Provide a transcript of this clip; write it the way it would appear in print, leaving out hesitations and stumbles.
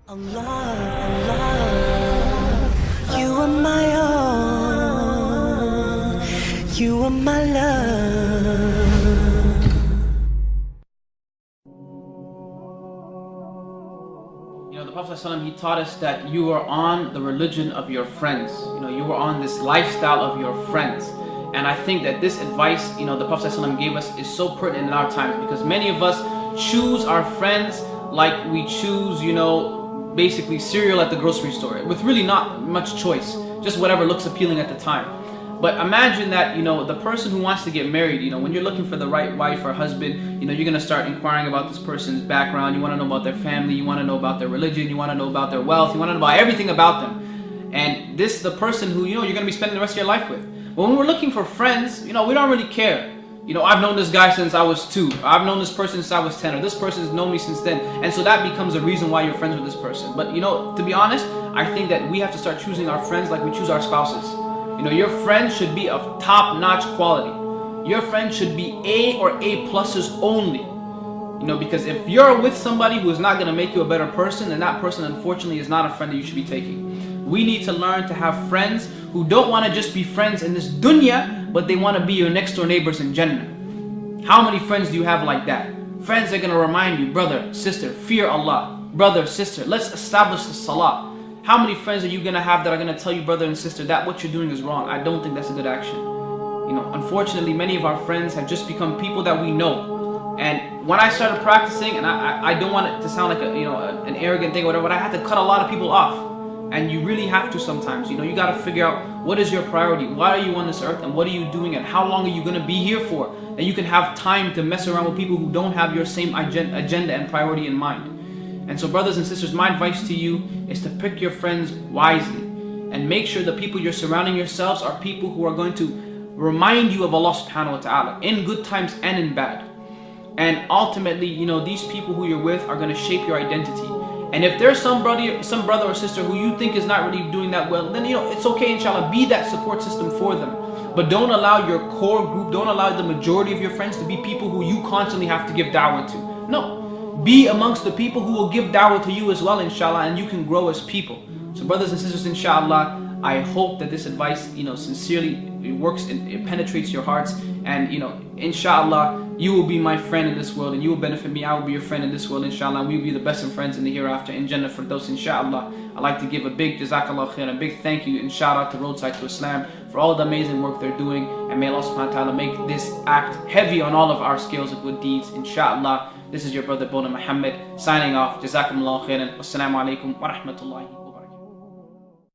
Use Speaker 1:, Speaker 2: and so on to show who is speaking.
Speaker 1: Allah, Allah, you are my own, you are my love.
Speaker 2: The Prophet ﷺ, he taught us that you are on the religion of your friends. You are on this lifestyle of your friends. And I think that this advice, the Prophet ﷺ gave us is so pertinent in our times, because many of us choose our friends like we choose, basically cereal at the grocery store, with really not much choice, just whatever looks appealing at the time. But imagine that, the person who wants to get married, when you're looking for the right wife or husband, you're going to start inquiring about this person's background. You want to know about their family, you want to know about their religion, you want to know about their wealth, you want to know about everything about them. And this is the person who, you're going to be spending the rest of your life with. But when we're looking for friends, we don't really care. I've known this guy since I was 2. I've known this person since I was 10, or this person's known me since then. And so that becomes a reason why you're friends with this person. But, to be honest, I think that we have to start choosing our friends like we choose our spouses. Your friends should be of top-notch quality. Your friends should be A or A pluses only. Because if you're with somebody who is not going to make you a better person, then that person unfortunately is not a friend that you should be taking. We need to learn to have friends who don't want to just be friends in this dunya, but they want to be your next door neighbors in Jannah. How many friends do you have like that? Friends that are going to remind you, brother, sister, fear Allah. Brother, sister, let's establish the salah. How many friends are you going to have that are going to tell you, brother and sister, that what you're doing is wrong? I don't think that's a good action. Unfortunately, many of our friends have just become people that we know. And when I started practicing, and I don't want it to sound like an arrogant thing or whatever, but I had to cut a lot of people off. And you really have to sometimes. You got to figure out what is your priority. Why are you on this earth, and what are you doing, and how long are you going to be here for? And you can have time to mess around with people who don't have your same agenda and priority in mind. And so, brothers and sisters, my advice to you is to pick your friends wisely and make sure the people you're surrounding yourselves are people who are going to remind you of Allah subhanahu wa ta'ala in good times and in bad. And ultimately, these people who you're with are going to shape your identity. And if there's some brother or sister who you think is not really doing that well, then it's okay, inshallah, be that support system for them. But don't allow your core group, don't allow the majority of your friends to be people who you constantly have to give da'wah to. No. Be amongst the people who will give da'wah to you as well, inshallah, and you can grow as people. So brothers and sisters, inshallah, I hope that this advice, sincerely, it works and it penetrates your hearts. And, inshallah, you will be my friend in this world, and you will benefit me. I will be your friend in this world, inshallah. And we will be the best of friends in the hereafter, in Jannah Firdaus, inshallah. I'd like to give a big jazakallah khair, a big thank you and shout out to Roadside to Islam for all the amazing work they're doing. And may Allah subhanahu wa ta'ala make this act heavy on all of our scales of good deeds, inshallah. This is your brother Boonaa Mohammed signing off. Jazakumullah khairan. Wassalamu alaikum wa rahmatullahi.